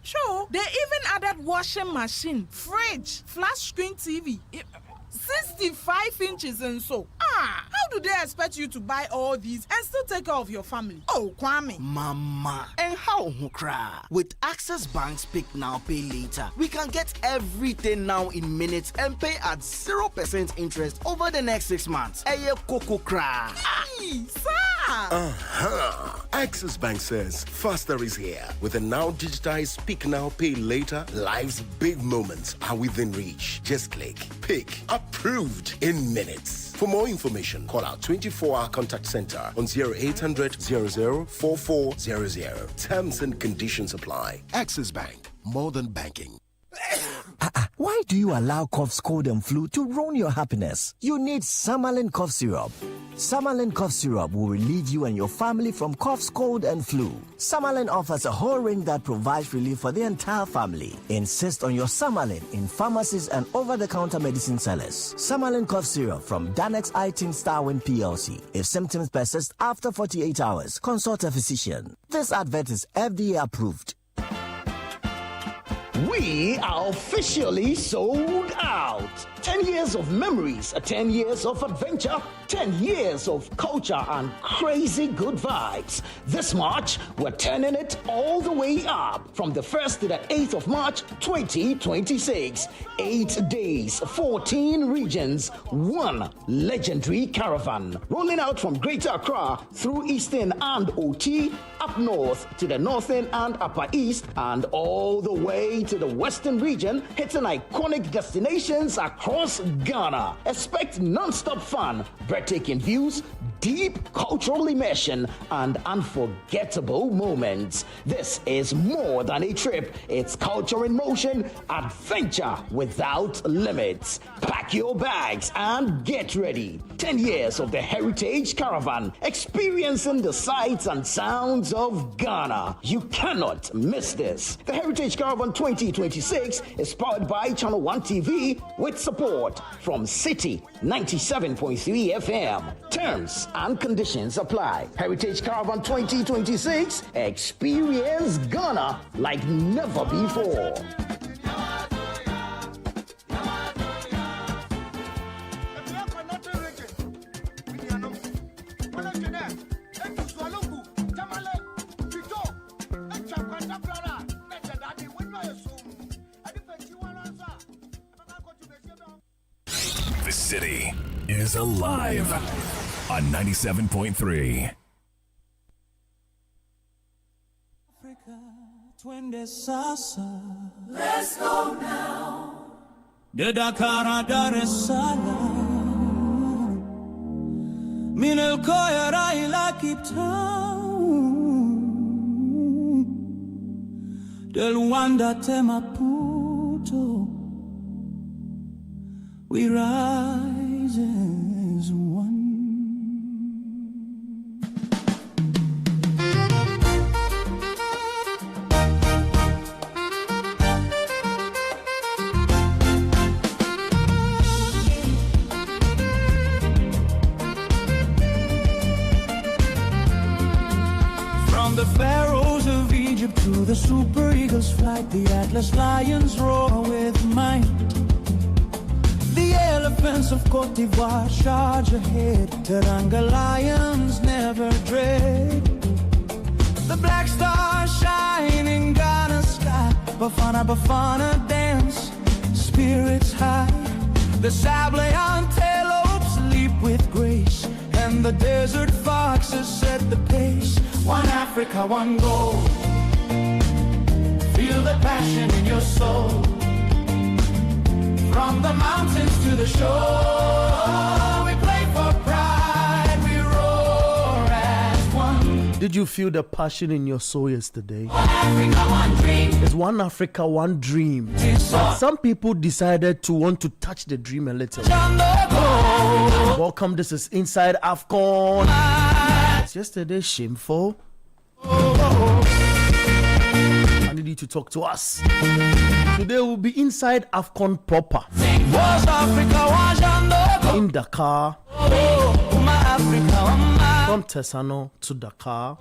Sure, they even added washing machine, fridge, flat screen TV. 65 inches and so. How do they expect you to buy all these and still take care of your family? Oh, Kwame. Mama. And how cry? With Access Bank's Pick Now Pay Later, we can get everything now in minutes and pay at 0% interest over the next 6 months. Eye Coco cry. Sir. Access Bank says faster is here. With a now digitized Pick Now Pay Later, life's big moments are within reach. Just click, pick, approved in minutes. For more information, call our 24-hour contact center on 0800 00 4400. Terms and conditions apply. Access Bank, more than banking. Why do you allow coughs, cold, and flu to ruin your happiness? You need Summerlin cough syrup. Summerlin cough syrup will relieve you and your family from coughs, cold, and flu. Summerlin offers a whole range that provides relief for the entire family. Insist on your Summerlin in pharmacies and over-the-counter medicine sellers. Summerlin cough syrup from Danex IT Starwin PLC. If symptoms persist after 48 hours, consult a physician. This advert is FDA approved. We are officially sold out. 10 years of memories, 10 years of adventure, 10 years of culture and crazy good vibes. This March, we're turning it all the way up from the 1st to the 8th of March 2026. 8 days, 14 regions, one legendary caravan. Rolling out from Greater Accra through Eastern and OT, up north to the Northern and Upper East, and all the way to the Western region, hitting iconic destinations across Ghana. Expect non-stop fun, breathtaking views, deep cultural immersion, and unforgettable moments. This is more than a trip. It's culture in motion, adventure without limits. Pack your bags and get ready. 10 years of the Heritage Caravan, experiencing the sights and sounds of Ghana. You cannot miss this. The Heritage Caravan 2026 is powered by Channel 1 TV with support from Citi 97.3 FM. Terms and conditions apply. Heritage Caravan 2026, experience Ghana like never before. The city is alive on 97.3. Let's go now. The Dakar Dar es Salaam. Min el Koyara ila Cape Town. Del Luanda te Maputo. We rise as one. From the pharaohs of Egypt to the super eagles flight, the Atlas lions roar with might. The elephants of Cote d'Ivoire charge ahead. Teranga lions never dread. The black stars shine in Ghana's sky. Bafana, Bafana dance, spirits high. The sable antelopes leap with grace, and the desert foxes set the pace. One Africa, one goal. Feel the passion in your soul. From the mountains to the shore, we play for pride, we roar as one. Did you feel the passion in your soul yesterday? One Africa, one dream. It's one Africa, one dream. But some people decided to want to touch the dream a little. Welcome, this is Inside AFCON. It's yesterday shameful. I need you to talk to us. Today we'll be inside AFCON proper. In Dakar. From Tesano to Dakar.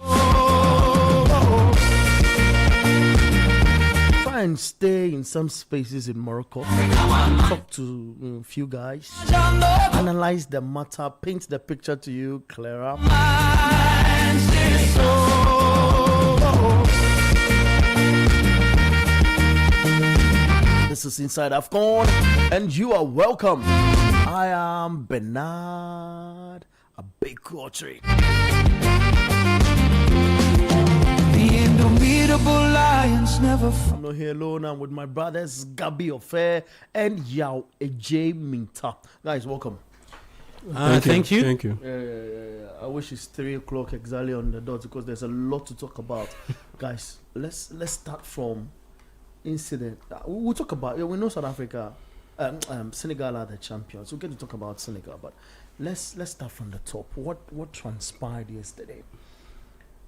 and stay in some spaces in Morocco, talk to a few guys, analyze the matter, paint the picture to you clearer. This is Inside AFCON, and you are welcome. I am Bernard Abekwotri. The indomitable lions never I'm not here alone. I'm with my brothers Gabi Ofe and Yao Ej Minta. Guys, welcome. Thank you. I wish it's 3 o'clock exactly on the dot because there's a lot to talk about. Guys, let's start from incident. We'll talk about. We know South Africa, Senegal are the champions. We'll get to talk about Senegal, but let's start from the top. What transpired yesterday?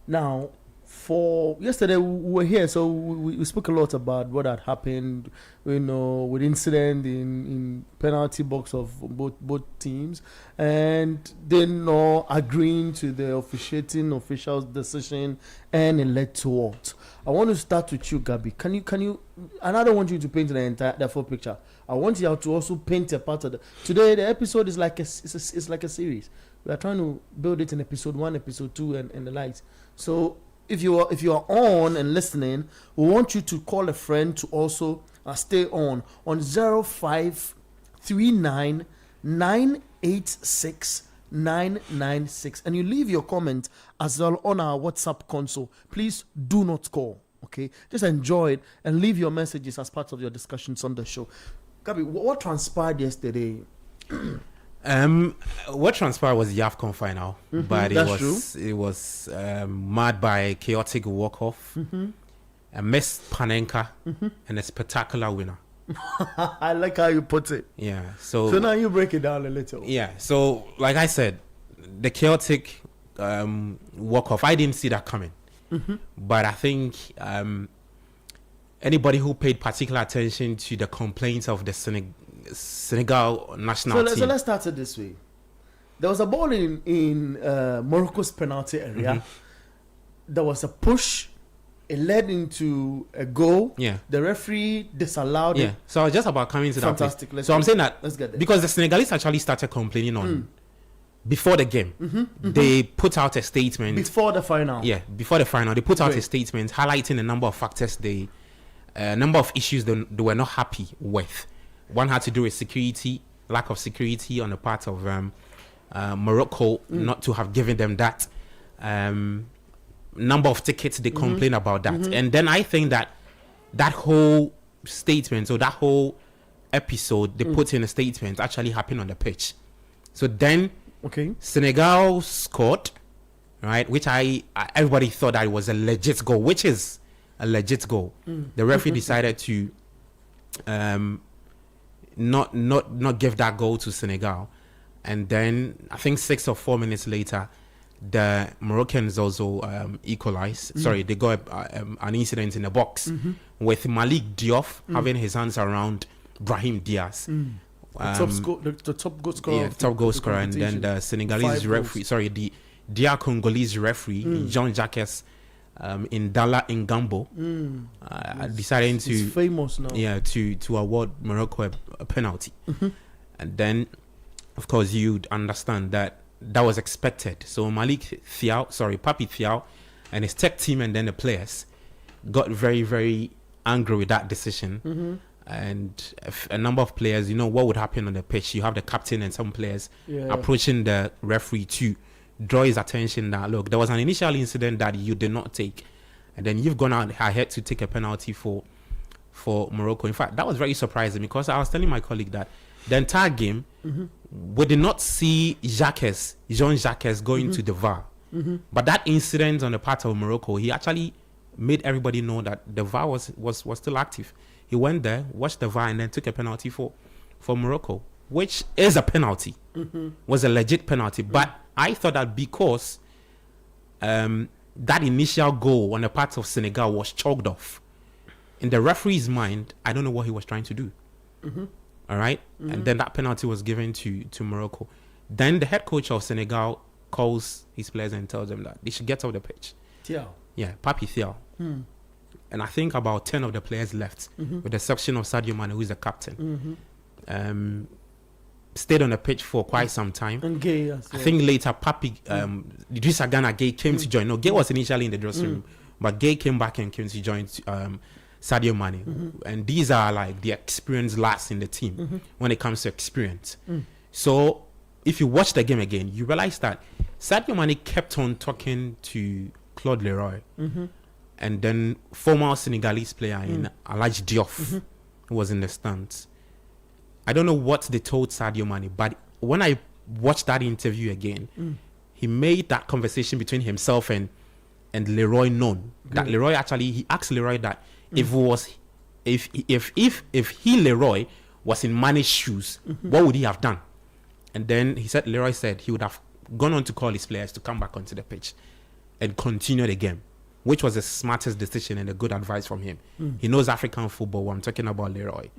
Now, for yesterday we were here, so we spoke a lot about what had happened, with incident in penalty box of both teams, and then agreeing to the officiating official's decision, and it led to what? I want to start with you, Gabi. Can you? And I don't want you to paint the full picture. I want you to also paint a part of the. Today the episode is like it's like a series. We are trying to build it in episode 1, episode 2, and the likes. So if you are on and listening, we want you to call a friend to also stay on 0539 986 996, and you leave your comment as well on our WhatsApp console. Please do not call, okay? Just enjoy it and leave your messages as part of your discussions on the show. Gabi, what transpired yesterday? What transpired was the AFCON final, but it was marred by a chaotic walk-off, a missed Panenka, and a spectacular winner. I like how you put it. Yeah. So now you break it down a little. Yeah. So like I said, the chaotic walk-off, I didn't see that coming, but I think anybody who paid particular attention to the complaints of the Senegal national team. So let's start it this way. There was a ball in Morocco's penalty area. There was a push. It led into a goal. Yeah. The referee disallowed it. So I was just about coming to that. Fantastic. So I'm saying that let's get there. because the Senegalese actually started complaining on before the game. They put out a statement before the final. Yeah, before the final, they put out a statement highlighting a number of factors, number of issues they were not happy with. One had to do with security, lack of security on the part of Morocco, not to have given them that. Number of tickets, they complain about that. And then I think that whole statement, or that whole episode, they put in a statement, actually happened on the pitch. So then Senegal scored, right, which everybody thought that it was a legit goal, which is a legit goal. The referee decided to not give that goal to Senegal, and then I think 6 or 4 minutes later, the Moroccans also equalized. Sorry, they got an incident in the box with Malik Diop having his hands around Brahim Diaz, the top goal scorer. Yeah, top goal scorer, and then the Senegalese referee. Sorry, the Congolese referee Jean-Jacques in Dala Ngambo deciding to he's famous now. Yeah, to award Morocco a penalty, and then of course you'd understand that was expected. So Papi Thiaw, and his tech team and then the players got very, very angry with that decision. And a number of players, what would happen on the pitch? You have the captain and some players approaching the referee to draw his attention that, look, there was an initial incident that you did not take, and then you've gone out ahead to take a penalty for Morocco. In fact, that was very surprising because I was telling my colleague that the entire game, we did not see Jean-Jacques going to the VAR. But that incident on the part of Morocco, he actually made everybody know that the VAR was still active. He went there, watched the VAR, and then took a penalty for Morocco, which is a penalty, was a legit penalty. But I thought that because that initial goal on the part of Senegal was chalked off, in the referee's mind, I don't know what he was trying to do. All right? And then that penalty was given to Morocco. Then the head coach of Senegal calls his players and tells them that they should get off the pitch. Thiaw. Yeah, Papi Thiaw. and I think about 10 of the players left, with the exception of Sadio Mane, who is the captain. Stayed on the pitch for quite some time. And Gay as well. I think later Papi, Idrissa Gana Gay came to join. No, Gay was initially in the dressing room, but Gay came back and came to join Sadio Mane. And these are like the experienced lads in the team when it comes to experience. So if you watch the game again, you realize that Sadio Mane kept on talking to Claude Leroy, and then former Senegalese player in Alhaji Diouf, who was in the stands. I don't know what they told Sadio Mane, but when I watched that interview again, he made that conversation between himself and Leroy known. That Leroy actually, he asked Leroy that if he Leroy was in Mane's shoes, what would he have done? And then Leroy said he would have gone on to call his players to come back onto the pitch and continue the game, which was the smartest decision and a good advice from him. He knows African football. I'm talking about Leroy.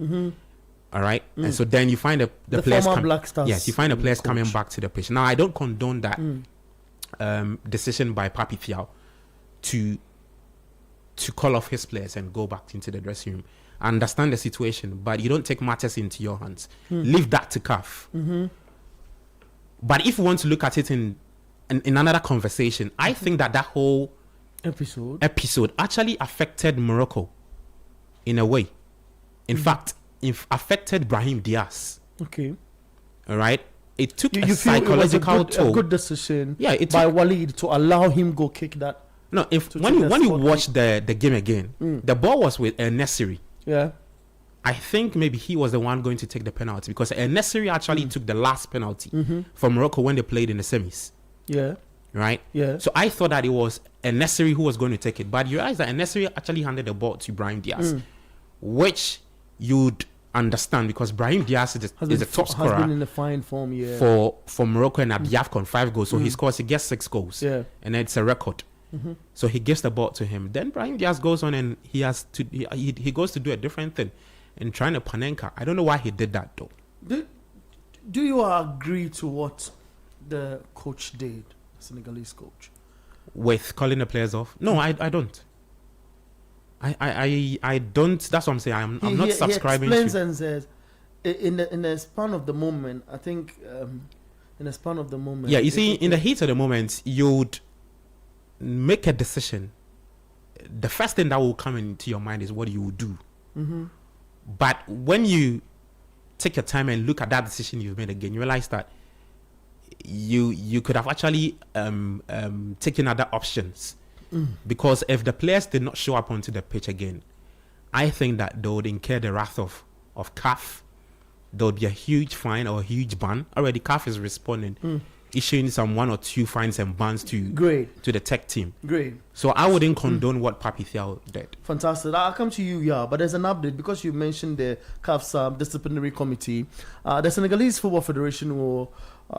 All right, and so then you find the players. Black Stars. Yes, you find the players coming back to the pitch. Now, I don't condone that decision by Papi Thiaw to call off his players and go back into the dressing room. I understand the situation, but you don't take matters into your hands. Leave that to CAF. But if you want to look at it in another conversation, I think that whole episode actually affected Morocco in a way. In fact, it affected Brahim Diaz. Okay. All right. It took you a psychological toll. A good decision. Yeah, by Walid to allow him go kick that. No, when you watch the game again, the ball was with El Nesiri. Yeah. I think maybe he was the one going to take the penalty because El Nesiri actually took the last penalty for Morocco when they played in the semis. Yeah. Right? Yeah. So I thought that it was El Nesiri who was going to take it, but you realize that El Nesiri actually handed the ball to Brahim Diaz, which you'd understand because Brahim Diaz is the top scorer. Has been in the fine form, for Morocco and at the AFCON 5 goals. So he gets 6 goals. Yeah. And it's a record. So he gives the ball to him. Then Brahim Diaz goes on and he goes to do a different thing and trying to Panenka. I don't know why he did that though. Do you agree to what the coach did, the Senegalese coach? With calling the players off? No, I don't. I don't. That's what I'm saying. I'm not subscribing. He explains and says, in the span of the moment, I think, in the span of the moment. Yeah, you see, in the heat of the moment, you'd make a decision. The first thing that will come into your mind is what you will do. But when you take your time and look at that decision you've made again, you realize that you could have actually taken other options. Because if the players did not show up onto the pitch again, I think that they would incur the wrath of CAF. There would be a huge fine or a huge ban. Already CAF is responding, issuing some 1 or 2 fines and bans to the tech team. Great. So I wouldn't condone what Papi Thiaw did. Fantastic. I'll come to you, but there's an update because you mentioned the CAF's disciplinary committee. The Senegalese Football Federation will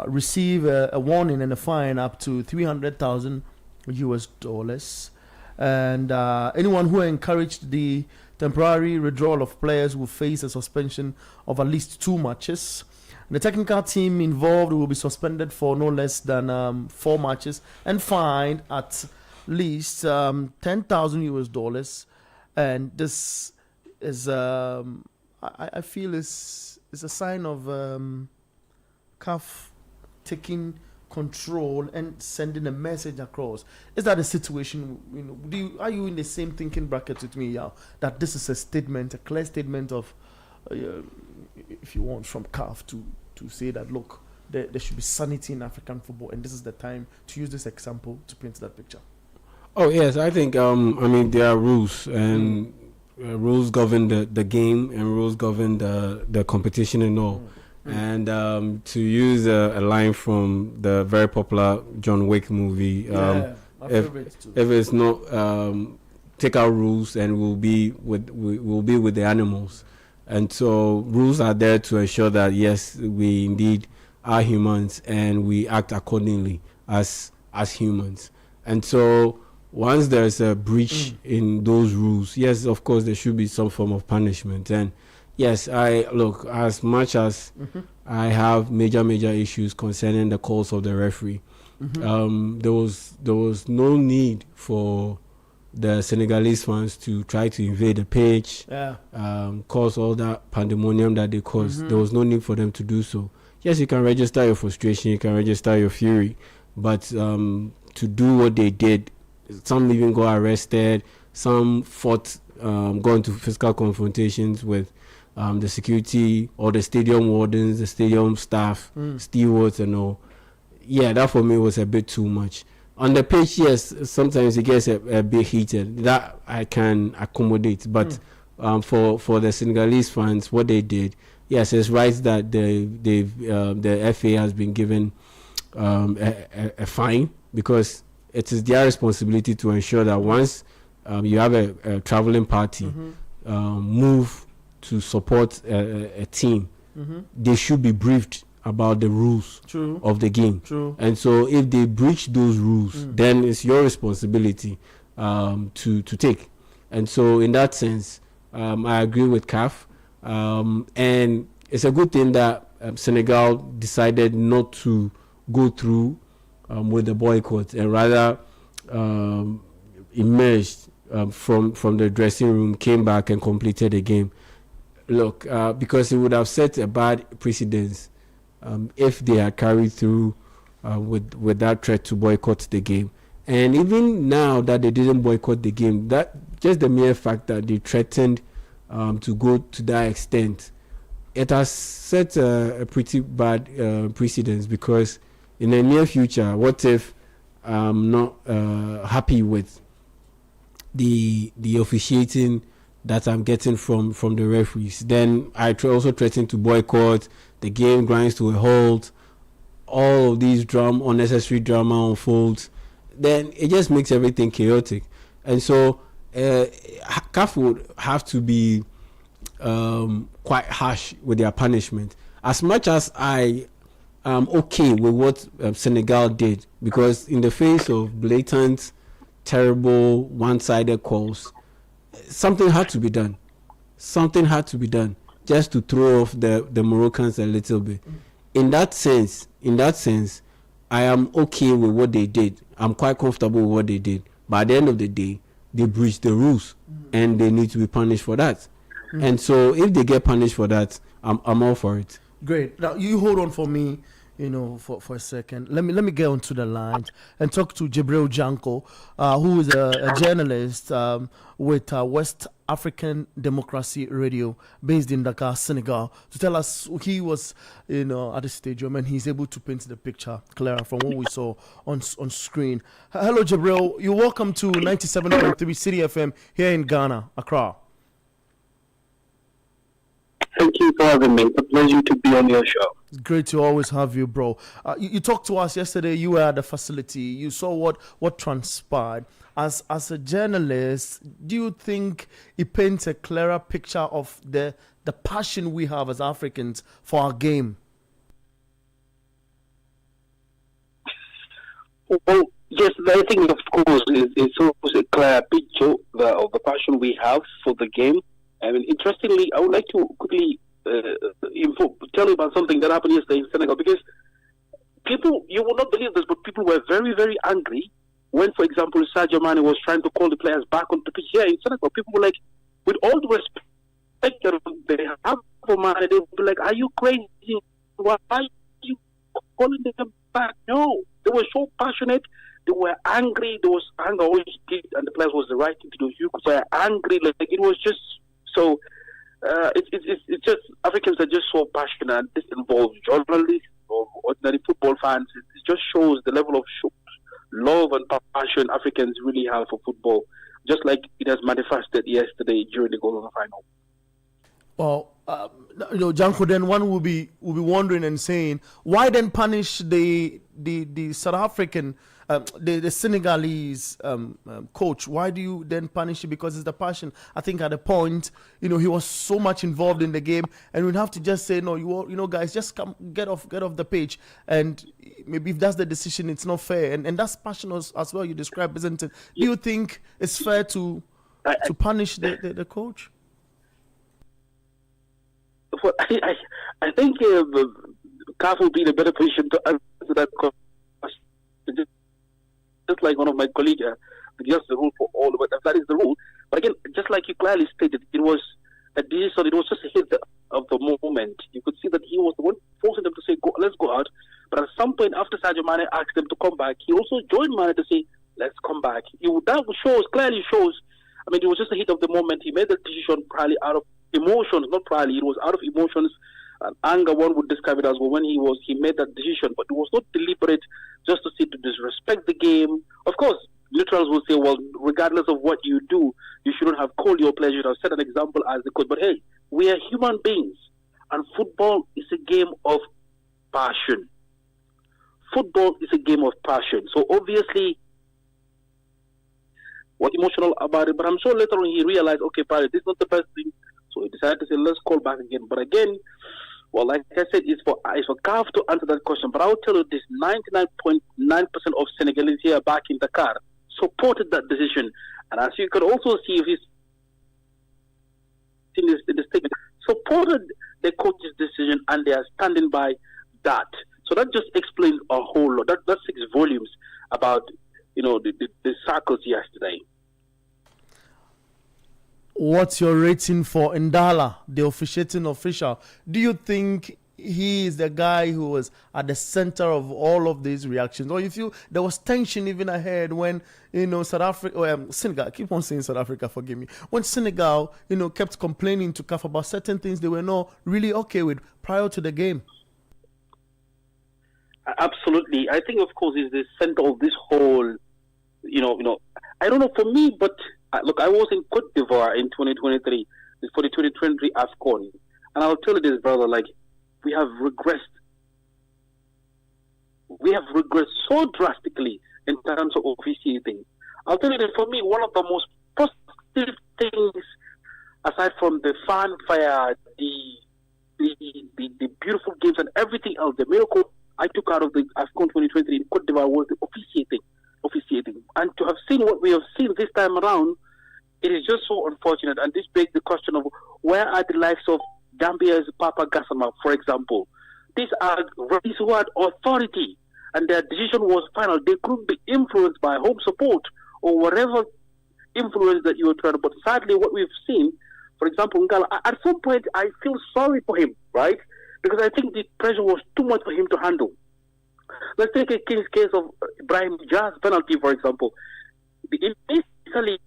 receive a warning and a fine up to $300,000 US, and anyone who encouraged the temporary withdrawal of players will face a suspension of at least 2 matches. The technical team involved will be suspended for no less than 4 matches and fined at least $10,000 US. And this is, I feel, is a sign of CAF taking control and sending a message across. Is that a situation? Are you in the same thinking bracket with me, that this is a statement, a clear statement of, if you want, from CAF to say that look, there should be sanity in African football, and this is the time to use this example to paint that picture? Oh yes, I think there are rules, and rules govern the game, and rules govern the competition and all. And to use a line from the very popular John Wick movie, if it's not take out rules, and we'll be with the animals. And so rules are there to ensure that yes, we indeed are humans and we act accordingly as humans. And so once there's a breach in those rules, yes, of course there should be some form of punishment. And yes, as much as I have major issues concerning the calls of the referee, there was no need for the Senegalese fans to try to invade the pitch, cause all that pandemonium that they caused. There was no need for them to do so. Yes, you can register your frustration, you can register your fury, but to do what they did, some even got arrested, some fought, got into physical confrontations with the security or the stadium wardens, the stadium staff, stewards and all. Yeah, that for me was a bit too much. On the pitch, yes, sometimes it gets a bit heated. That I can accommodate. But for the Senegalese fans, what they did, yes, it's right that the FA has been given a fine, because it is their responsibility to ensure that once you have a traveling party move to support a team, they should be briefed about the rules of the game. And so if they breach those rules, then it's your responsibility to take. And so in that sense, I agree with CAF. And it's a good thing that Senegal decided not to go through with the boycott and rather emerged from the dressing room, came back and completed the game. Look, because it would have set a bad precedence if they had carried through with that threat to boycott the game. And even now that they didn't boycott the game, that just the mere fact that they threatened to go to that extent, it has set a pretty bad precedence, because in the near future, what if I'm not happy with the officiating that I'm getting from the referees, then I also threaten to boycott, the game grinds to a halt, all of these unnecessary drama unfolds, then it just makes everything chaotic. And so CAF would have to be quite harsh with their punishment. As much as I am okay with what Senegal did, because in the face of blatant, terrible, one-sided calls, something had to be done. Something had to be done just to throw off the Moroccans a little bit. In that sense, I am okay with what they did. I'm quite comfortable with what they did. But at the end of the day, they breached the rules, and they need to be punished for that. And so if they get punished for that, I'm all for it. Great. Now you hold on for me, for a second. Let me get onto the line and talk to Jibril Janko, who is a journalist with West African Democracy Radio, based in Dakar, Senegal, to tell us he was, at the stadium, and he's able to paint the picture clearer from what we saw on screen. Hello, Jibril. You're welcome to 97.3 Citi FM here in Ghana, Accra. Thank you for having me. It's a pleasure to be on your show. It's great to always have you, bro. You talked to us yesterday. You were at the facility. You saw what transpired. As a journalist, do you think it paints a clearer picture of the passion we have as Africans for our game? Well, yes, I think, of course, it's a clear picture of the passion we have for the game. I mean, interestingly, I would like to quickly tell you about something that happened yesterday in Senegal, because people, you will not believe this, but people were very, very angry when, for example, Sadio Mane was trying to call the players back on the pitch here in Senegal. People were like, with all the respect that they have for Mane, they would be like, are you crazy? Why are you calling them back? No, they were so passionate. They were angry. There was anger always did, and the players was the right thing to do. You were angry, like it was just so. It's just Africans are just so passionate. And this involves journalists or ordinary football fans. It just shows the level of love and passion Africans really have for football, just like it has manifested yesterday during the goal of the final. Well, Janko, then one will be wondering and saying, why then punish the South African, the Senegalese coach? Why do you then punish him? Because it's the passion. I think at the point, he was so much involved in the game, and we'd have to just say, no, guys, just come, get off the pitch. And maybe if that's the decision, it's not fair. And that's passion as well. You describe, isn't it? Do you think it's fair to punish the coach? Well, I think CAF will be in a better position to answer that question. Just like one of my colleagues just the rule for all, but that is the rule. But again, just like you clearly stated, it was a decision. It was just a hit of the moment. You could see that he was the one forcing them to say, let's go out. But at some point, after Sadio Mane asked them to come back, he also joined Mane to say, let's come back. That clearly shows. I mean, it was just a hit of the moment. He made the decision probably out of emotions, not probably. It was out of emotions and anger. One would describe it as well. When he made that decision, but it was not deliberate, just to disrespect the game. Of course, neutrals will say, well, regardless of what you do, you shouldn't have called your players. You should have set an example as the coach. But hey, we are human beings, and football is a game of passion. Football is a game of passion. So obviously, was emotional about it, but I'm sure later on he realized, okay, probably this is not the best thing, so he decided to say, let's call back again. But again, well, like I said, it's for CAF to answer that question. But I'll tell you this: 99.9% of Senegalese here back in Dakar supported that decision, and as you can also see, if he's in the statement, supported the coach's decision, and they are standing by that. So that just explains a whole lot. That speaks volumes about the circles yesterday. What's your rating for Ndala, the officiating official? Do you think he is the guy who was at the center of all of these reactions? Or you feel there was tension even ahead when, South Africa, Senegal, I keep on saying South Africa, forgive me. When Senegal, kept complaining to CAF about certain things they were not really okay with prior to the game? Absolutely. I think, of course, is the center of this whole, I don't know, for me, but look, I was in Cote d'Ivoire in 2023, for the 2023 AFCON. And I'll tell you this, brother, we have regressed. We have regressed so drastically in terms of officiating. I'll tell you that for me, one of the most positive things, aside from the fanfare, the beautiful games and everything else, the miracle I took out of the AFCON 2023 in Cote d'Ivoire was the officiating. And to have seen what we have seen this time around, it is just so unfortunate. And this begs the question of where are the likes of Gambia's Papa Gassama, for example? These are races who had authority, and their decision was final. They couldn't be influenced by home support or whatever influence that you were trying to. But sadly, what we've seen, for example, Ngala, at some point, I feel sorry for him, right? Because I think the pressure was too much for him to handle. Let's take a case of Ibrahim Jazz penalty, for example. Initially,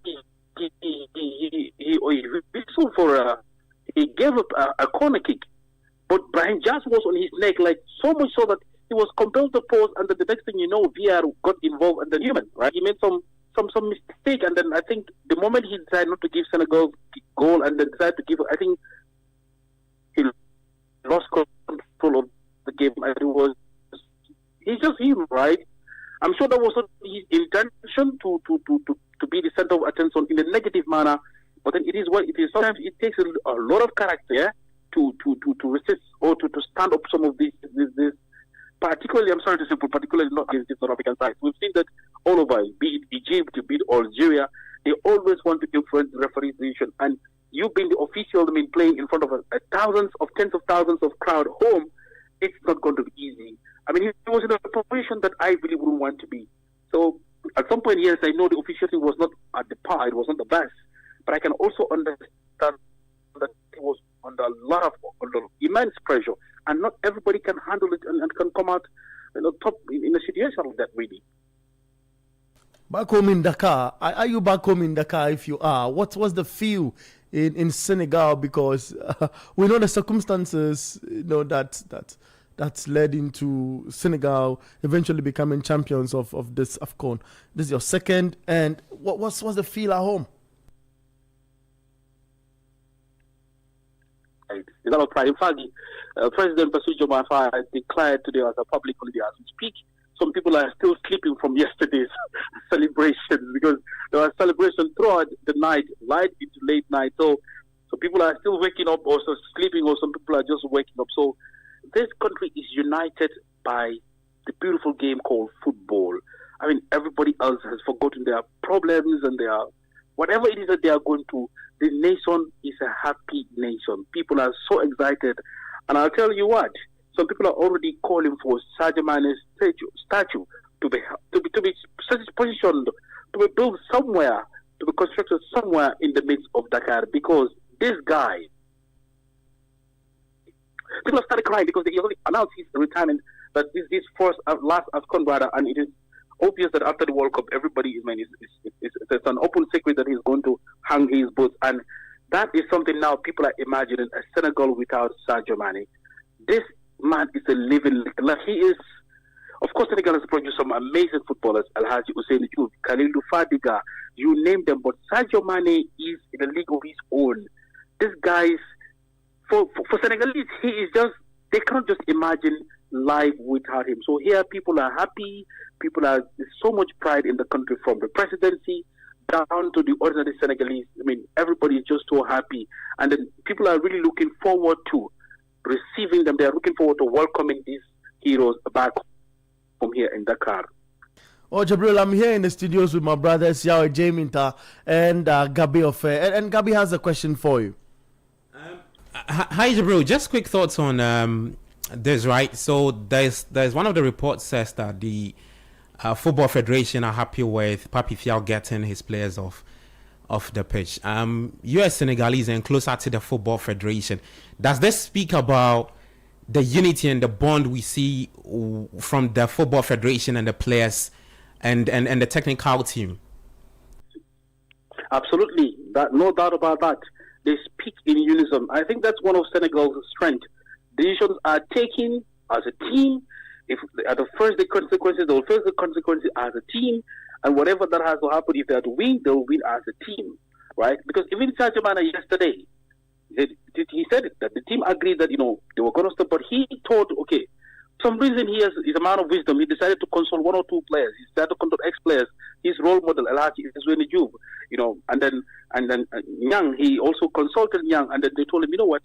he whistled for he gave up a corner kick, but Ibrahim Jazz was on his neck, so much so that he was compelled to pause, and then the next thing you know, VR got involved, and then human, right? He made some mistake, and then I think the moment he decided not to give Senegal goal, and then decided to give, I think he lost control of the game, and he's just him, right? I'm sure that was not his intention to be the center of attention in a negative manner, but then it is what it is. Sometimes it takes a lot of character to resist or to stand up some of these, particularly, I'm sorry to say, particularly not against the South African side. We've seen that all over, be it Egypt, be it Algeria, they always want to influence the referee's decision. And you being the official, playing in front of tens of thousands of crowd home, it's not going to be easy. He was in a position that I really wouldn't want to be. So at some point, yes, I know the officiating was not at the par, it was not the best, but I can also understand that he was under immense pressure, and not everybody can handle it and can come out top in a situation like that, really. Back home in Dakar, are you back home in Dakar? If you are, what was the feel in Senegal? Because we know the circumstances, that's led into Senegal eventually becoming champions of this AFCON. This is your second, and what's the feel at home? It's not a pride. In fact, President Bassirou Diomaye Faye declared today as a public holiday as we speak. Some people are still sleeping from yesterday's celebrations, because there was celebration throughout the night, light into late night. So people are still waking up, or sleeping, or some people are just waking up. So this country is united by the beautiful game called football. Everybody else has forgotten their problems and their whatever it is that they are going through. The nation is a happy nation. People are so excited. And I'll tell you what, some people are already calling for Sadio Mane's statue to be positioned to be built somewhere, to be constructed somewhere in the midst of Dakar, because this guy, people have started crying because they already announced his retirement, but this is first last AFCON brother, and it is obvious that after the World Cup, everybody is, it's an open secret that he's going to hang his boots, and that is something now people are imagining a Senegal without Sadio Mane. This man is a living, like he is. Of course, Senegal has produced some amazing footballers, Alhaji Hussein Diouf, Khalilou Fadiga, you name them, but Sadio Mane is in a league of his own. This guy is, for Senegalese, he is just, they cannot just imagine life without him. So here people are happy, there's so much pride in the country, from the presidency down to the ordinary Senegalese. I mean, everybody is just so happy. And then people are really looking forward to receiving them. They are looking forward to welcoming these heroes back from here in Dakar. Oh, Jabril, I'm here in the studios with my brothers, Yao Jaminta and Gabi Ofe. And Gabi has a question for you. Hi, Jabril. Just quick thoughts on this, right? So there's one of the reports says that the Football Federation are happy with Papi Thiaw getting his players off the pitch. US Senegalese and closer to the Football Federation. Does this speak about the unity and the bond we see from the Football Federation and the players and the technical team? Absolutely, no doubt about that. They speak in unison. I think that's one of Senegal's strengths. Decisions are taken as a team. If at the first the consequences, they'll face the consequences as a team, and whatever that has to happen, if they have to win, they'll win as a team, right? Because even Sadio Mane yesterday, he said it, that the team agreed that they were going to stop, but he thought, okay, for some reason he is a man of wisdom. He decided to consult one or two players. He decided to consult ex-players. His role model, Alhaji Iswene Diouf, and then Nyang. He also consulted Nyang, and then they told him, you know what?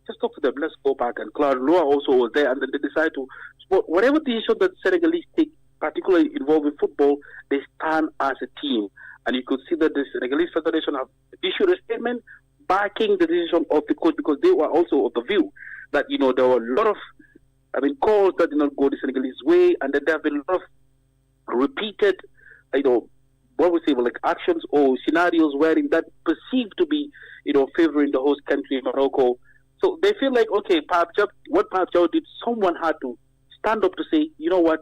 Just talk to them. Let's go back. And Claude Loa also was there, and then they decided to. Whatever decision that Senegalese take, particularly involving football, they stand as a team. And you could see that the Senegalese Federation have issued a statement backing the decision of the coach, because they were also of the view that there were a lot of calls that did not go the Senegalese way, and that there have been a lot of repeated what we say, like actions or scenarios wherein that perceived to be favoring the host country, Morocco. So they feel like, okay, what Pape Thiaw did, someone had to stand up to say, you know what,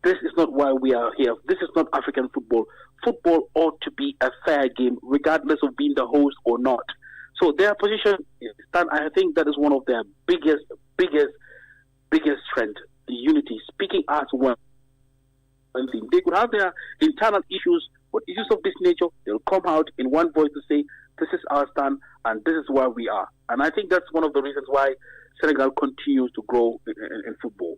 this is not why we are here. This is not African football. Football ought to be a fair game, regardless of being the host or not. So their position, I think that is one of their biggest strength, the unity, speaking as one thing. They could have their internal issues, but issues of this nature, they'll come out in one voice to say, this is our stand, and this is where we are. And I think that's one of the reasons why Senegal continues to grow in football.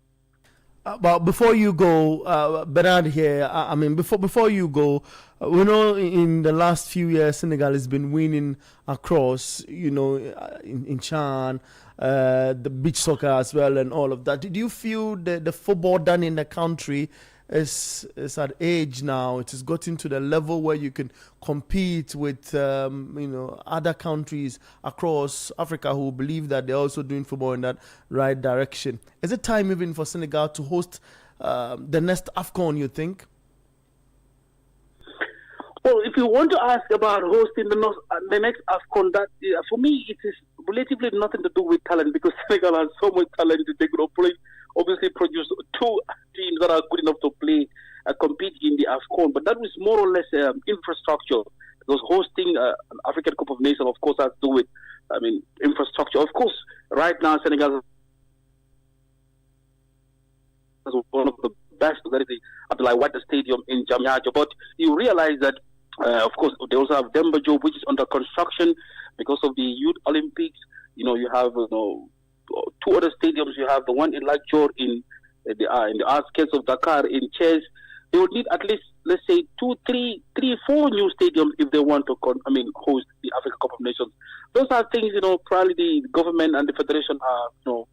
But before you go, Bernard here, before you go, we know in the last few years, Senegal has been winning across, in Chan, the beach soccer as well, and all of that. Did you feel the football done in the country is at age now? It has gotten to the level where you can compete with other countries across Africa who believe that they're also doing football in that right direction. Is it time even for Senegal to host the next AFCON, you think? Well, if you want to ask about hosting the next AFCON, that for me it is relatively nothing to do with talent, because Senegal has so much talent that they could obviously produce two teams that are good enough to play compete in the AFCON. But that was more or less infrastructure, because hosting an African Cup of Nations, of course, has to do with infrastructure. Of course, right now Senegal is one of the best, that is the Abdoulaye Wade Stadium in Diamniadio. But you realize that, of course, they also have Demba Diop, which is under construction because of the Youth Olympics. You have two other stadiums. You have the one in Lajor in the outskirts of Dakar in Chess. They would need at least, let's say, 2, 3, 4 new stadiums if they want to host the African Cup of Nations. Those are things, probably the government and the federation are,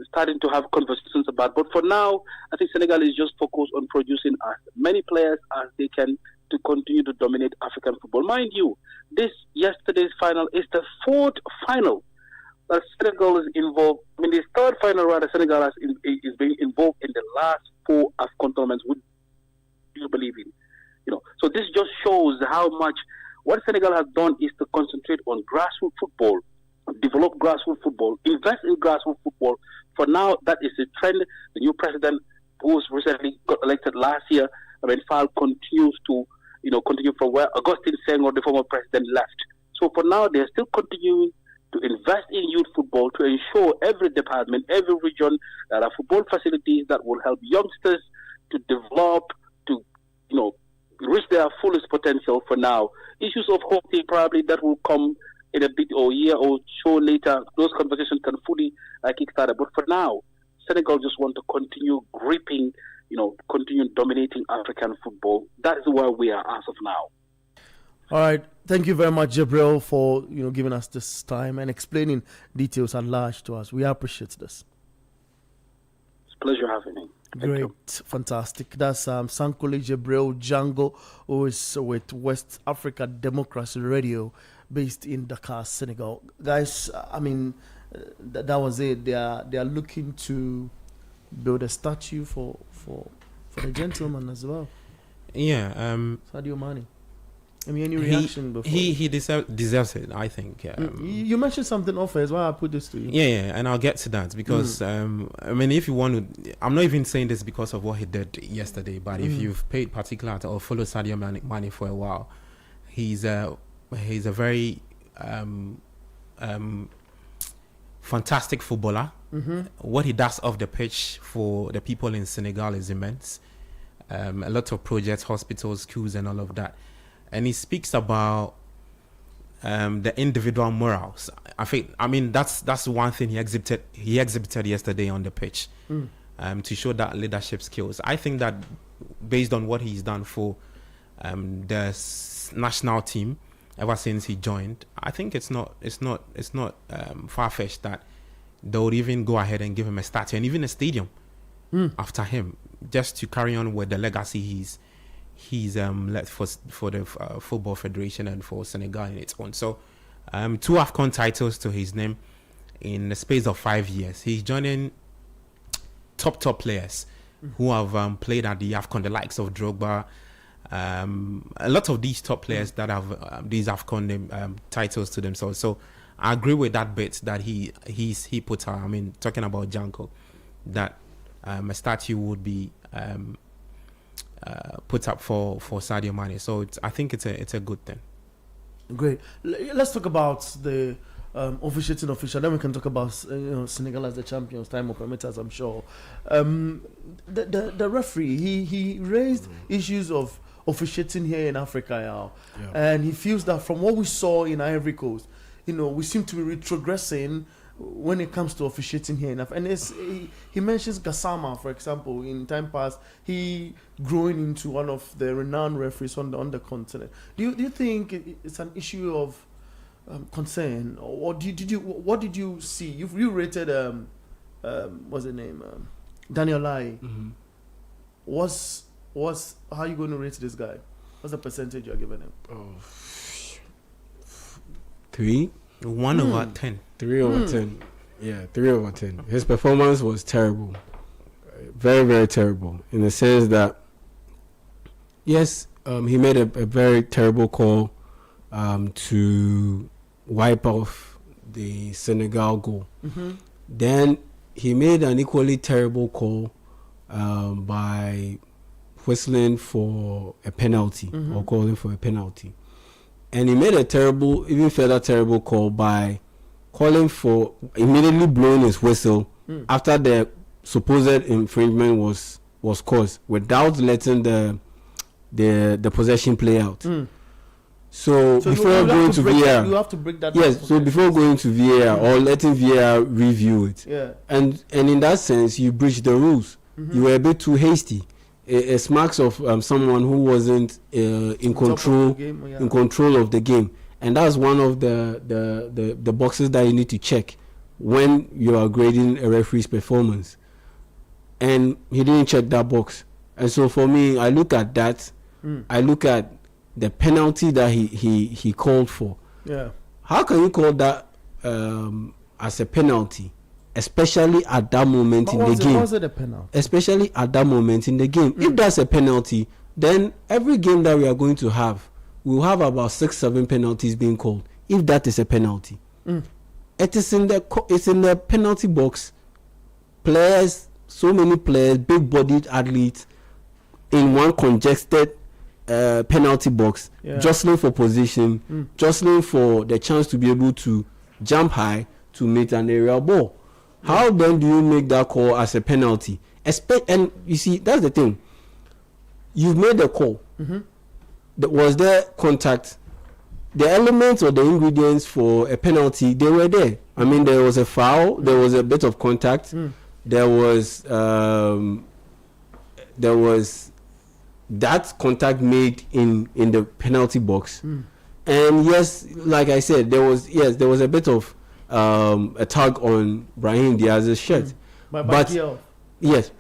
starting to have conversations about. But for now, I think Senegal is just focused on producing as many players as they can to continue to dominate African football. Mind you, yesterday's final is the 4th final that Senegal is involved. This third final rather, Senegal is being involved in the last 4 AFCON tournaments. Would you believe in? So this just shows how much what Senegal has done is to concentrate on grassroots football, develop grassroots football, invest in grassroots football. For now, that is the trend. The new president, who was recently got elected last year, Fall continues to, continue from where Augustine Senghor, the former president, left. So for now, they're still continuing to invest in youth football to ensure every department, every region, there are football facilities that will help youngsters to develop, to, reach their fullest potential. For now, issues of hosting probably that will come in a bit or a year or so later. Those conversations can fully kickstart. But for now, Senegal just want to continue gripping, continue dominating African football. That is where we are as of now. All right. Thank you very much, Jabril, for giving us this time and explaining details at large to us. We appreciate this. It's a pleasure having me. Great, fantastic. That's Sankole Jabril Django, who is with West Africa Democracy Radio, based in Dakar, Senegal. Guys, that was it. They are looking to build a statue for the gentleman as well. Yeah. Sadio Mane. Any reaction before? He deserves it, I think. You mentioned something off as well. I put this to you. Yeah, and I'll get to that because if you want to, I'm not even saying this because of what he did yesterday, but if you've paid particular or followed Sadio Mane for a while, he's a very fantastic footballer. What he does off the pitch for the people in Senegal is immense. A lot of projects, hospitals, schools, and all of that. And he speaks about the individual morals. That's one thing he exhibited yesterday on the pitch to show that leadership skills. I think that based on what he's done for the national team ever since he joined, I think it's not far-fetched that they would even go ahead and give him a statue and even a stadium after him, just to carry on with the legacy he's led for the Football Federation and for Senegal in its own. So 2 AFCON titles to his name in the space of 5 years. He's joining top players who have played at the AFCON, the likes of Drogba. A lot of these top players that have these AFCON titles to themselves. So I agree with that bit that he put out. Talking about Janko, that a statue would be put up for Sadio Mane. So I think it's a good thing. Great. Let's talk about the officiating official. Then we can talk about Senegal as the champions. Time will permit us, I'm sure. The referee he raised issues of officiating here in Africa, and he feels that from what we saw in Ivory Coast, we seem to be retrogressing when it comes to officiating here enough. And he mentions Gassama, for example, in time past, he growing into one of the renowned referees on the continent. Do you think it's an issue of concern, or what did you see? You rated what's the name, Daniel Lai. What's how are you going to rate this guy? What's the percentage you're giving him? 3. 1 over 10. 3 over 10. Yeah, 3 over 10. His performance was terrible. Very, very terrible. In the sense that, yes, he made a very terrible call to wipe off the Senegal goal. Then he made an equally terrible call by whistling for a penalty or calling for a penalty. And he made a even further terrible call by calling for immediately blowing his whistle after the supposed infringement was caused, without letting the possession play out. So before going to VAR, you have to break that. Yes. So before going to VAR or letting VAR review it, and in that sense, you breached the rules. You were a bit too hasty. It smacks of someone who wasn't in control of the game, and that's one of the boxes that you need to check when you are grading a referee's performance. And he didn't check that box, and so for me, I look at that. I look at the penalty that he called for. How can you call that as a penalty? Especially at that moment in the game. Was it a penalty? Especially at that moment in the game. If that's a penalty, then every game that we are going to have, we'll have about 6-7 penalties being called, if that is a penalty. It is in the penalty box. Players, so many players, big-bodied athletes in one congested penalty box, jostling for position, jostling for the chance to be able to jump high to meet an aerial ball. How then do you make that call as a penalty? And you see, that's the thing. You've made the call. Was there contact? The elements or the ingredients for a penalty, they were there. I mean, there was a foul, there was a bit of contact, there was that contact made in the penalty box, and yes, like I said, there was a bit of a tug on Brahim Diaz's shirt, but yes,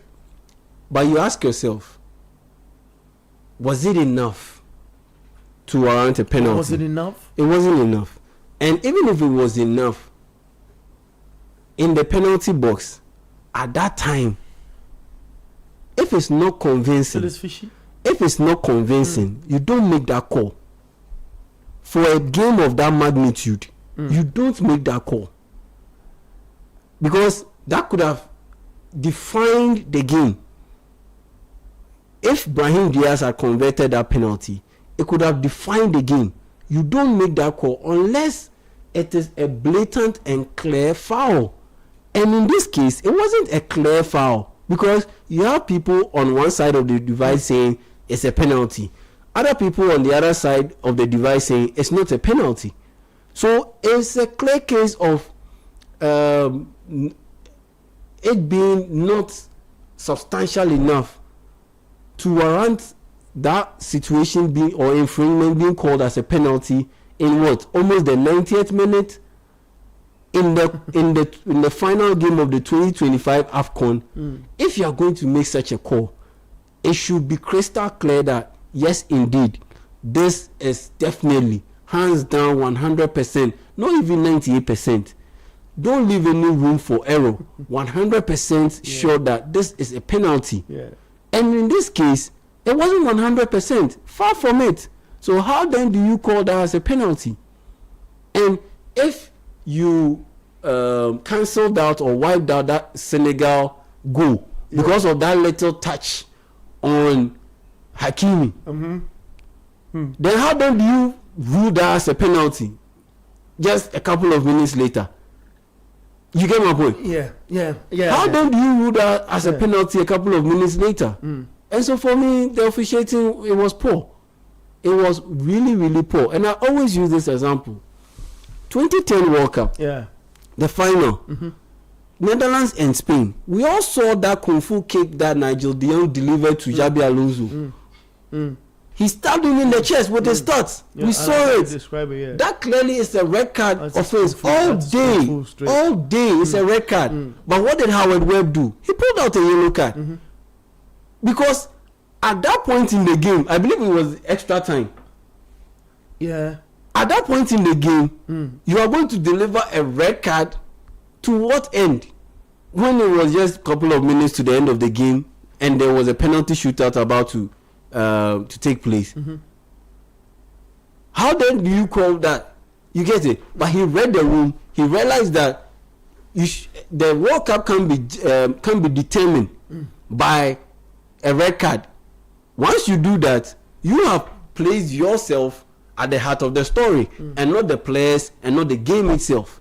but you ask yourself, was it enough to warrant a penalty? Was it enough? It wasn't enough. And even if it was enough, in the penalty box, at that time, if it's not convincing, you don't make that call. For a game of that magnitude, you don't make that call. Because that could have defined the game. If Brahim Diaz had converted that penalty, it could have defined the game. You don't make that call unless it is a blatant and clear foul. And in this case, it wasn't a clear foul because you have people on one side of the device saying it's a penalty. Other people on the other side of the device saying it's not a penalty. So it's a clear case of it being not substantial enough to warrant that situation being or infringement being called as a penalty in what, almost the 90th minute in the final game of the 2025 AFCON. If you are going to make such a call, it should be crystal clear that yes, indeed, this is definitely hands down 100%, not even 98%. Don't leave any room for error. 100% sure that this is a penalty. And in this case, it wasn't 100%. Far from it. So how then do you call that as a penalty? And if you cancelled out or wiped out that Senegal goal because of that little touch on Hakimi, then how then do you rule that as a penalty just a couple of minutes later? You get my point? Yeah. How then do you rule that as a penalty a couple of minutes later? And so for me, the officiating, it was poor. It was really, really poor. And I always use this example. 2010 World Cup, the final, Netherlands and Spain. We all saw that kung fu kick that Nigel de Jong delivered to Xabi Alonso. He stabbed him in the chest with his studs. We saw it. That clearly is a red card offense all day. All day it's a red card. But what did Howard Webb do? He pulled out a yellow card. Because at that point in the game, I believe it was extra time. At that point in the game, you are going to deliver a red card to what end? When it was just a couple of minutes to the end of the game and there was a penalty shootout about to take place. How then do you call that? You get it? But he read the room. He realized that the World Cup can be determined by a red card. Once you do that, you have placed yourself at the heart of the story and not the players and not the game itself.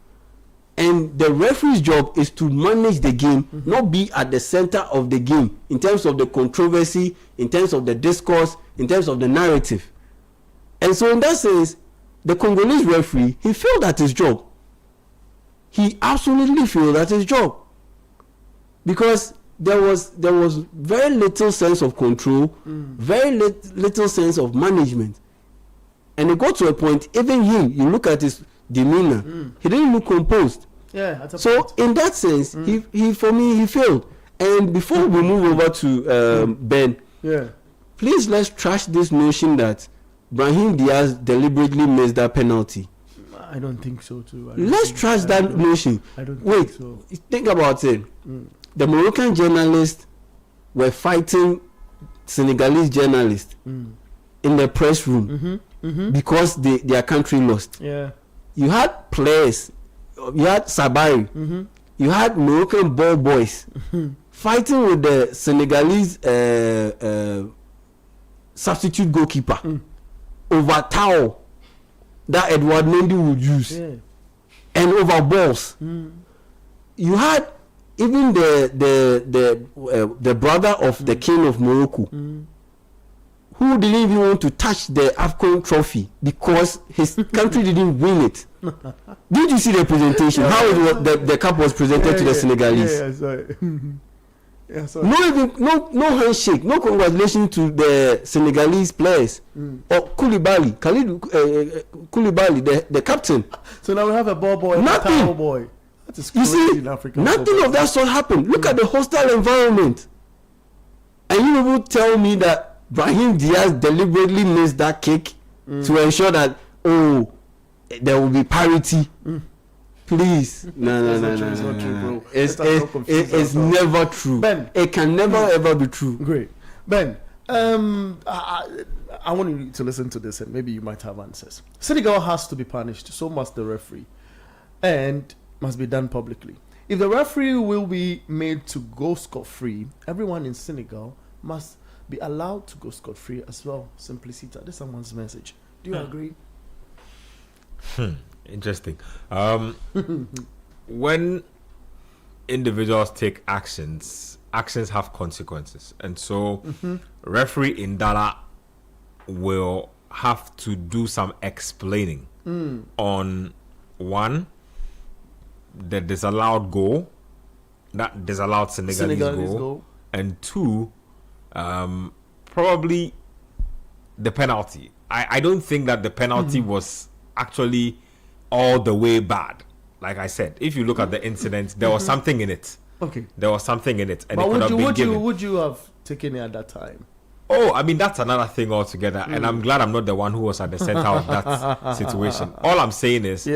And the referee's job is to manage the game, not be at the center of the game in terms of the controversy, in terms of the discourse, in terms of the narrative. And so in that sense, the Congolese referee, he failed at his job. He absolutely failed at his job. Because there was very little sense of control, very little sense of management. And it got to a point, even him, you look at his demeanor, he didn't look composed. So in that sense, he for me, he failed. And before we move over to Ben, please let's trash this notion that Brahim Diaz deliberately missed that penalty. I don't think so too. Let's trash that notion. I don't think so. Think about it. The Moroccan journalists were fighting Senegalese journalists in the press room because their country lost. Yeah. You had players, you had Sabari, you had Moroccan ball boys fighting with the Senegalese substitute goalkeeper over towel that Edward Mendy would use, and over balls. You had even the brother of the king of Morocco, who didn't even want to touch the AFCON trophy because his country didn't win it. Did you see the presentation? How it was, the cup was presented to the Senegalese? No handshake, no congratulations to the Senegalese players. Or Koulibaly, Koulibaly, the captain. So now we have a ball boy and a towel boy. That is crazy. You see, in Africa. nothing of that sort happened. Look at the hostile environment. And you will tell me that Brahim Diaz deliberately missed that kick to ensure that, there will be parity. Please. No. It's not true, bro. It's never true. Ben. It can never ever be true. Great. Ben, I want you to listen to this and maybe you might have answers. Senegal has to be punished, so must the referee. And must be done publicly. If the referee will be made to go scot-free, everyone in Senegal must be allowed to go scot-free as well. Simplicita. This is someone's message. Do you agree? Interesting. When individuals take actions have consequences, and so referee Indala will have to do some explaining on one, the disallowed goal, that disallowed Senegalese goal, and two, probably the penalty. I don't think that the penalty was actually all the way bad. Like I said, if you look at the incident, there was something in it. Okay. There was something in it, and but it could have been given. Would you have taken it at that time? Oh, I mean, that's another thing altogether. And I'm glad I'm not the one who was at the center of that situation. All I'm saying is,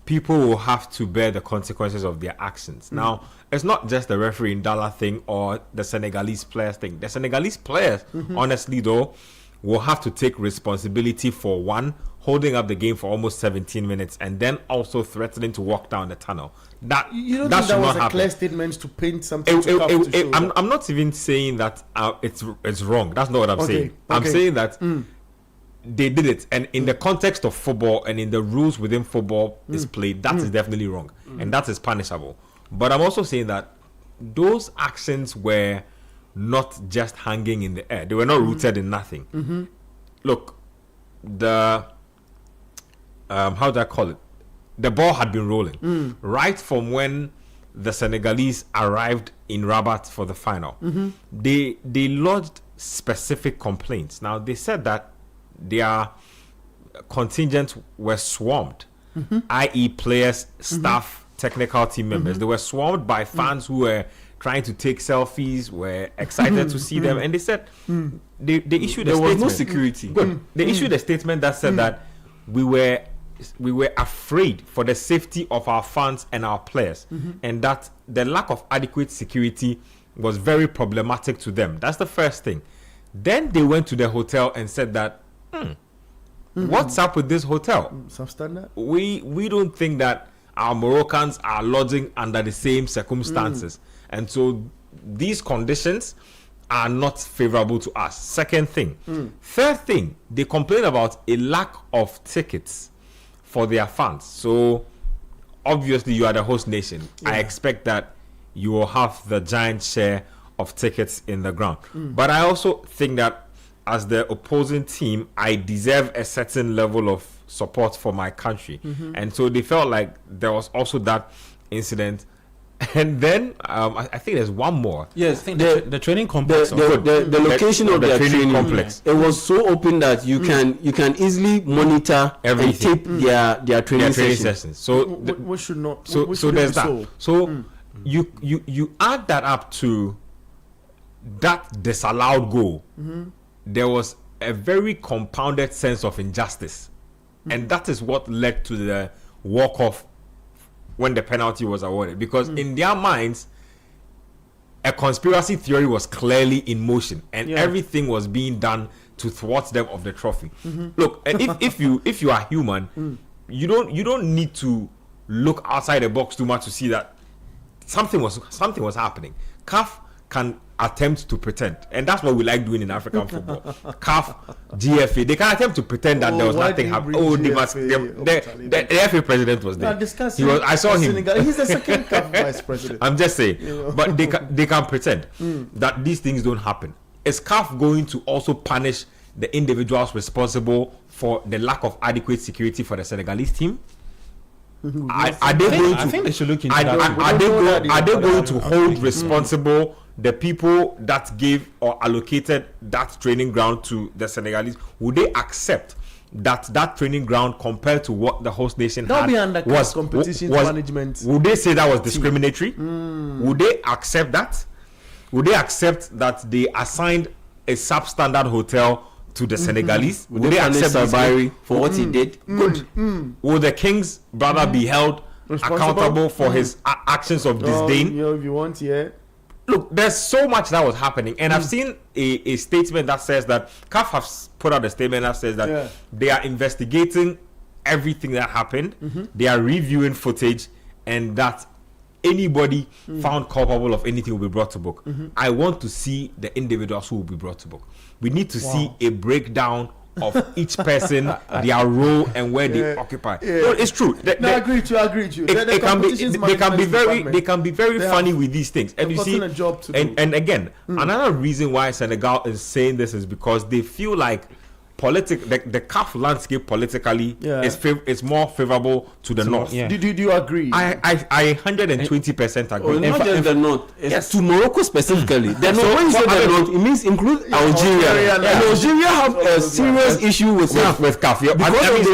people will have to bear the consequences of their actions. Now, it's not just the referee in Dala thing or the Senegalese players thing. The Senegalese players, honestly though, will have to take responsibility for one, holding up the game for almost 17 minutes and then also threatening to walk down the tunnel. That you don't that think that was happen. a clear statement to paint something to show I'm not even saying that it's wrong. That's not what I'm saying. I'm saying that they did it, and in the context of football and in the rules within football is played, that is definitely wrong, and that is punishable. But I'm also saying that those actions were not just hanging in the air. They were not rooted in nothing. Look, the how do I call it? The ball had been rolling right from when the Senegalese arrived in Rabat for the final. They lodged specific complaints. Now they said that their contingents were swarmed, i.e. players, staff, technical team members. They were swarmed by fans who were trying to take selfies, were excited to see them, and they said they issued a statement. There was no security. Good. They issued a statement that said that we were afraid for the safety of our fans and our players, and that the lack of adequate security was very problematic to them. That's the first thing. Then they went to the hotel and said that, what's up with this hotel? Substandard? We don't think that our Moroccans are lodging under the same circumstances. And so these conditions are not favorable to us. Second thing. Third thing, they complain about a lack of tickets for their fans. So obviously you are the host nation. I expect that you will have the giant share of tickets in the ground. But I also think that as the opposing team, I deserve a certain level of support for my country. And so they felt like there was also that incident. And then I think there's one more. Yes, I think the training complex. The location of the training complex. It was so open that you can easily monitor everything. And tape their training sessions. So we should not. So there's that. So you add that up to that disallowed goal. There was a very compounded sense of injustice, and that is what led to the walk-off when the penalty was awarded, because in their minds a conspiracy theory was clearly in motion, and everything was being done to thwart them of the trophy. Look, if you are human, you don't need to look outside the box too much to see that something was happening. CAF can attempt to pretend, and that's what we like doing in African football. CAF, GFA, they can attempt to pretend that there was nothing happening. The FA president was there. I saw him. Senegal. He's the second CAF vice president. I'm just saying, but they can pretend that these things don't happen. Is CAF going to also punish the individuals responsible for the lack of adequate security for the Senegalese team? I think they should look into that. Are they going to hold responsible the people that gave or allocated that training ground to the Senegalese? Would they accept that training ground compared to what the host nation That'll had be under competition management? Would they say that was discriminatory? Would they accept that? Would they accept that they assigned a substandard hotel to the Senegalese? Would they accept Sabari for what he did? Good. Will the king's brother be held accountable for his actions of disdain? If you want, Look, there's so much that was happening, and I've seen a statement that says that CAF has put out a statement that says that they are investigating everything that happened, they are reviewing footage, and that anybody found culpable of anything will be brought to book. I want to see the individuals who will be brought to book. We need to see a breakdown of each person, their role, and where they occupy. No, it's true. I agree with you. They can be very funny with these things. And you see, and again, another reason why Senegal is saying this is because they feel like the CAF landscape politically is more favorable to the north. Do you agree? I 120% agree. Not just the north. Yes, to Morocco specifically. The north. When you say the north, it means include Algeria. And Algeria have a serious issue with CAF. Because of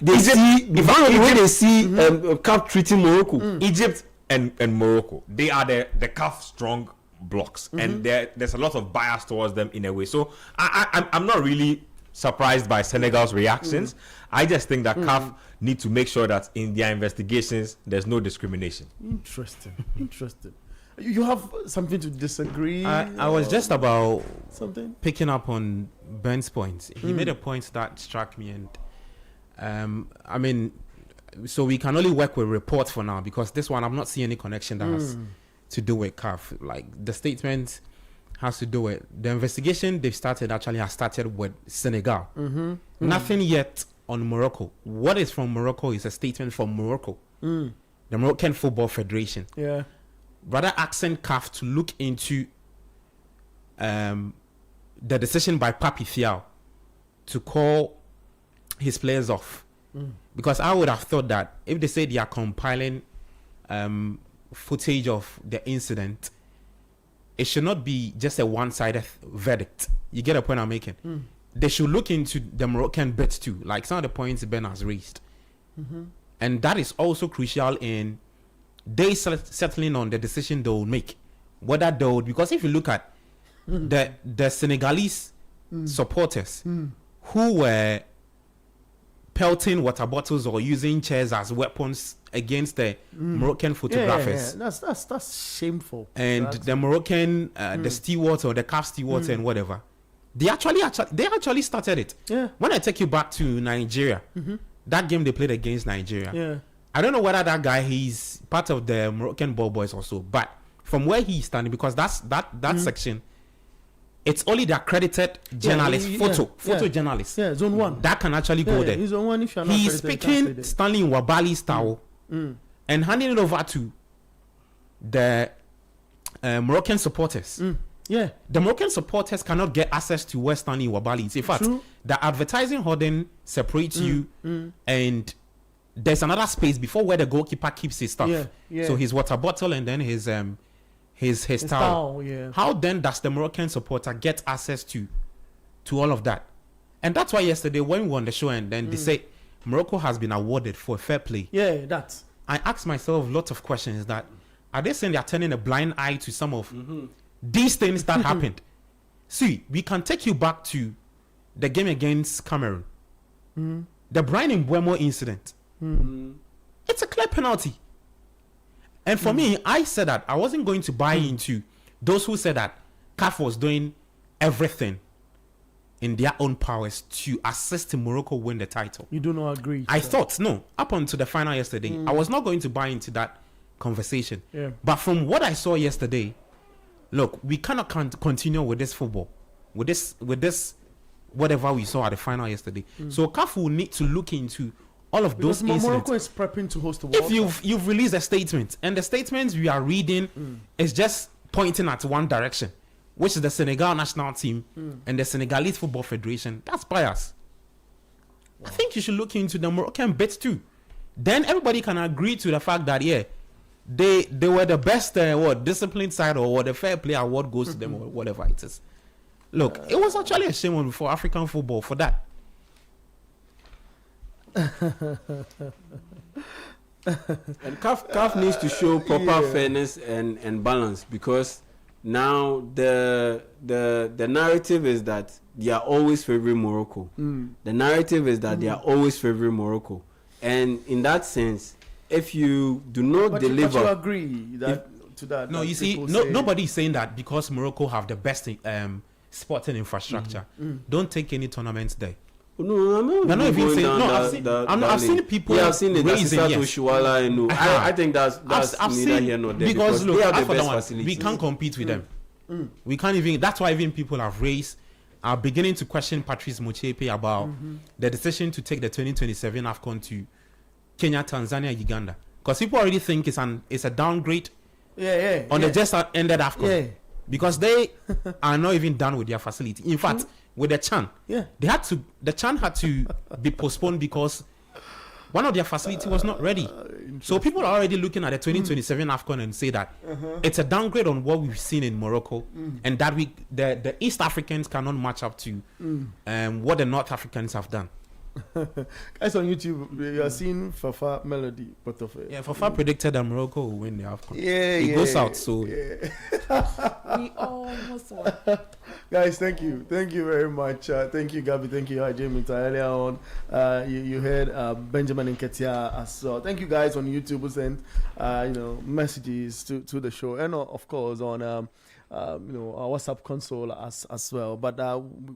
the way they see CAF treating Morocco. Egypt and Morocco, they are the CAF strong blocks, and there's a lot of bias towards them in a way. So I'm not really surprised by Senegal's reactions. I just think that CAF need to make sure that in their investigations there's no discrimination. Interesting. You have something to disagree? I was just about something picking up on Ben's points. He made a point that struck me, and I mean, so we can only work with reports for now, because this one I'm not seeing any connection that has to do with CAF. Like, the statement has to do with the investigation they've started has started with Senegal. Nothing yet on Morocco. What is from Morocco is a statement from Morocco, the Moroccan Football Federation. Rather asking CAF to look into the decision by Papi Thiaw to call his players off. Because I would have thought that if they say they are compiling footage of the incident, it should not be just a one-sided verdict. You get a point I'm making? They should look into the Moroccan bit too, like some of the points Ben has raised. And that is also crucial in they settling on the decision they will make. Whether they would, because if you look at the Senegalese supporters who were pelting water bottles or using chairs as weapons against the Moroccan photographers. That's shameful. And the Moroccan, the stewards or the CAF stewards and whatever, they actually started it. When I take you back to Nigeria, that game they played against Nigeria, I don't know whether that guy, he's part of the Moroccan ball boys also, but from where he's standing, because that section, it's only the accredited journalists, photo journalists. Zone 1. That can actually go there. He's Zone 1 if you're not He's speaking Stanley Nwabali's style and handing it over to the Moroccan supporters. The Moroccan supporters cannot get access to where Stanley Nwabali is. In fact, the advertising hoarding separates you, and there's another space before where the goalkeeper keeps his stuff. So his water bottle and then his towel. How then does the Moroccan supporter get access to all of that? And that's why yesterday when we won the show and then they say Morocco has been awarded for fair play. I asked myself lots of questions. That are they saying they are turning a blind eye to some of these things that happened? See, we can take you back to the game against Cameroon, the Brian Mbeumo incident. It's a clear penalty. And for me, I said that I wasn't going to buy into those who said that CAF was doing everything in their own powers to assist Morocco win the title. You do not agree? I thought, no, up until the final yesterday, I was not going to buy into that conversation. Yeah. But from what I saw yesterday, look, we cannot continue with this football, with this whatever we saw at the final yesterday. So CAF will need to look into all of those incidents. Morocco is prepping to host the World If you've released a statement, and the statements we are reading is just pointing at one direction, which is the Senegal national team and the Senegalese Football Federation, that's bias. Wow. I think you should look into the Moroccan bit too. Then everybody can agree to the fact that, yeah, they were the best disciplined side, or the fair play award goes to them, or whatever it is. Look, it was actually a shame for African football for that. And CAF needs to show proper fairness and balance, because now the narrative is that they are always favoring Morocco. The narrative is that they are always favoring Morocco, and in that sense, if you do not deliver, but you agree to that? No, you see, nobody is saying that because Morocco have the best sporting infrastructure. Don't take any tournaments there. No, we're not even saying. No, I've seen people. Yeah, I've seen the raising, Shuala, and I think that's I've neither seen, here nor there, because look, they have the for best one, facilities. we can't compete with them. We can't even. That's why even people are beginning to question Patrice Motsepe about the decision to take the 2027 AFCON to Kenya, Tanzania, Uganda, because people already think it's a downgrade. On the just ended AFCON, because they are not even done with their facility. In fact, with the CHAN, the CHAN had to be postponed because one of their facility was not ready. So people are already looking at the 2027 AFCON and say that it's a downgrade on what we've seen in Morocco, and that the East Africans cannot match up to what the North Africans have done. Guys on YouTube, you are seeing Fafa Melody, both of it. Yeah, Fafa predicted that Morocco will win the AFCON. It goes out, so we almost won. Guys, thank you very much. Thank you, Gabby. Thank you, Jamie. Earlier on, you heard Benjamin Nketia as well. Thank you, guys on YouTube who sent messages to the show, and of course on our WhatsApp console as well. But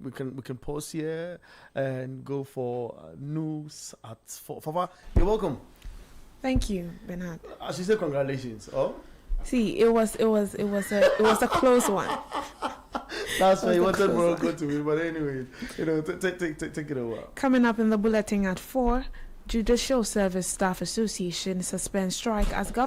we can pause here and go for news at 4. Fafa, you're welcome. Thank you, Bernard. I should say congratulations. Oh, see, it was a close one. That's why you wanted Morocco to win. But anyway, take it over. Coming up in the bulletin at 4, Judicial Service Staff Association suspends strike as government